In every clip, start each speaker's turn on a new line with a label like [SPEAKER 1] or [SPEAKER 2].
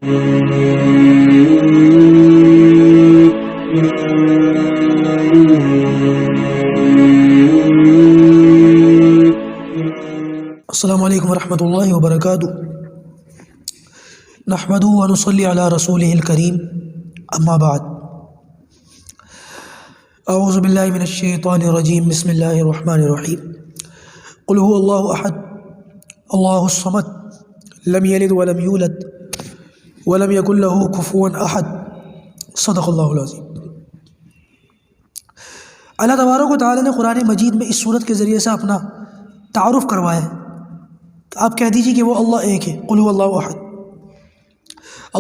[SPEAKER 1] السلام علیکم ورحمۃ اللہ وبرکاتہ۔ نحمدہ ونصلی علی رسولہ الکریم، اما بعد۔ اعوذ باللہ من الشیطان الرجیم، بسم اللہ الرحمن الرحیم۔ قل هو اللہ احد اللہ الصمد لم یلد ولم یولد ولم یکن له کفوا احد، صدق اللہ العظیم۔ اللہ تبارک و تعالیٰ نے قرآن مجید میں اس صورت کے ذریعے سے اپنا تعارف کروایا ہے۔ آپ کہہ دیجیے کہ وہ اللہ ایک ہے۔ قل هو اللہ احد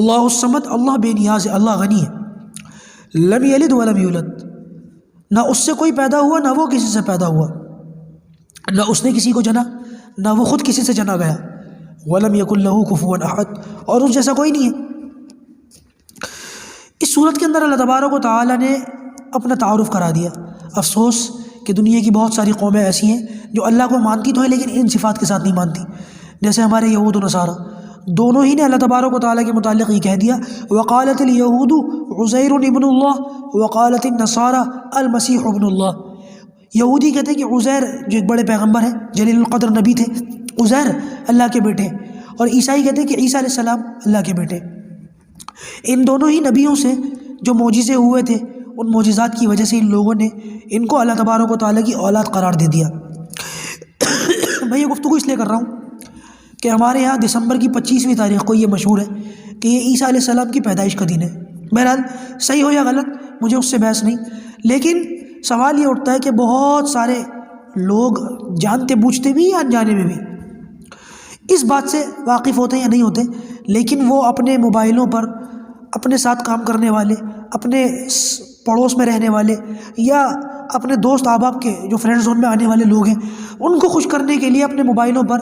[SPEAKER 1] اللہ الصمد، اللہ بے نیاز ہے، اللہ غنی ہے۔ لم یلد ولم یولد، نہ اس سے کوئی پیدا ہوا نہ وہ کسی سے پیدا ہوا، نہ اس نے کسی کو جنا نہ وہ خود کسی سے جنا گیا۔ ولم یکن لہ کفوا احد، اور اس جیسا کوئی نہیں ہے۔ اس صورت کے اندر اللہ تبارک و تعالیٰ نے اپنا تعارف کرا دیا۔ افسوس کہ دنیا کی بہت ساری قومیں ایسی ہیں جو اللہ کو مانتی تو ہیں لیکن ان صفات کے ساتھ نہیں مانتی، جیسے ہمارے یہود و نصارہ، دونوں ہی نے اللہ تبارک و تعالیٰ کے متعلق یہ کہہ دیا، وقالت الیہود عزیر ابن اللہ وقالت النصارى المسیح ابن اللہ۔ یہودی کہتے ہیں کہ عزیر جو ایک بڑے پیغمبر ہیں، جلیل القدر نبی تھے، عزیر اللہ کے بیٹے، اور عیسائی کہتے ہیں کہ عیسیٰ علیہ السلام اللہ کے بیٹے۔ ان دونوں ہی نبیوں سے جو معجزے ہوئے تھے، ان معجزات کی وجہ سے ان لوگوں نے ان کو اللہ تبارک و تعالیٰ کی اولاد قرار دے دیا۔ میں یہ گفتگو اس لیے کر رہا ہوں کہ ہمارے ہاں دسمبر کی 25ویں تاریخ کو یہ مشہور ہے کہ یہ عیسیٰ علیہ السلام کی پیدائش کا دن ہے۔ بہرحال صحیح ہو یا غلط مجھے اس سے بحث نہیں، لیکن سوال یہ اٹھتا ہے کہ بہت سارے لوگ جانتے بوجھتے بھی یا انجانے میں بھی اس بات سے واقف ہوتے ہیں یا نہیں ہوتے، لیکن وہ اپنے موبائلوں پر اپنے ساتھ کام کرنے والے، اپنے پڑوس میں رہنے والے، یا اپنے دوست احباب کے جو فرینڈ زون میں آنے والے لوگ ہیں، ان کو خوش کرنے کے لیے اپنے موبائلوں پر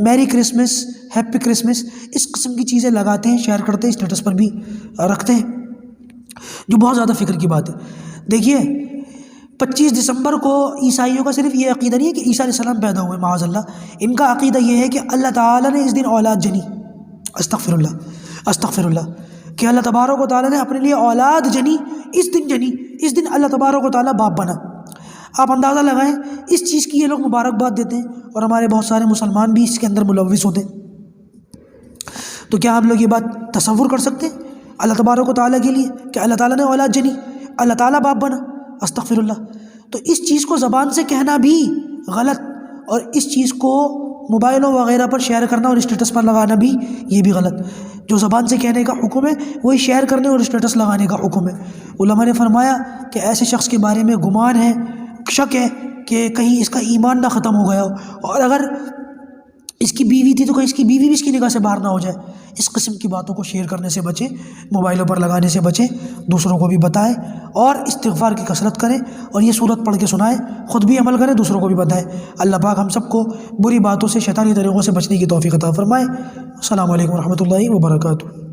[SPEAKER 1] میری کرسمس، ہیپی کرسمس، اس قسم کی چیزیں لگاتے ہیں، شیئر کرتے ہیں، اسٹیٹس پر بھی رکھتے ہیں، جو بہت زیادہ فکر کی بات ہے۔ دیکھیے 25 دسمبر کو عیسائیوں کا صرف یہ عقیدہ نہیں ہے کہ عیسیٰ علیہ السلام پیدا ہوئے، معاذ اللہ، ان کا عقیدہ یہ ہے کہ اللہ تعالیٰ نے اس دن اولاد جنی، استغفر اللہ، کہ اللہ تبارک و تعالیٰ نے اپنے لیے اولاد جنی، اس دن اللہ تبارک و تعالیٰ باپ بنا۔ آپ اندازہ لگائیں، اس چیز کی یہ لوگ مبارکباد دیتے ہیں، اور ہمارے بہت سارے مسلمان بھی اس کے اندر ملوث ہوتے ہیں۔ تو کیا آپ لوگ یہ بات تصور کر سکتے ہیں اللہ تبارک و تعالیٰ کے لیے کہ اللہ تعالیٰ نے اولاد جنی، اللہ تعالیٰ باپ بنا؟ استغفر اللہ۔ تو اس چیز کو زبان سے کہنا بھی غلط، اور اس چیز کو موبائلوں وغیرہ پر شیئر کرنا اور اسٹیٹس پر لگانا بھی یہ بھی غلط۔ جو زبان سے کہنے کا حکم ہے وہی شیئر کرنے اور اسٹیٹس لگانے کا حکم ہے۔ علماء نے فرمایا کہ ایسے شخص کے بارے میں گمان ہے، شک ہے کہ کہیں اس کا ایمان نہ ختم ہو گیا ہو، اور اگر اس کی بیوی تھی تو کہیں اس کی بیوی بھی اس کی نگاہ سے باہر نہ ہو جائے۔ اس قسم کی باتوں کو شیئر کرنے سے بچیں، موبائلوں پر لگانے سے بچیں، دوسروں کو بھی بتائیں، اور استغفار کی کثرت کریں، اور یہ سورت پڑھ کے سنائیں، خود بھی عمل کریں، دوسروں کو بھی بتائیں۔ اللہ پاک ہم سب کو بری باتوں سے، شیطانی طریقوں سے بچنے کی توفیق عطا فرمائے۔ السلام علیکم ورحمۃ اللہ وبرکاتہ۔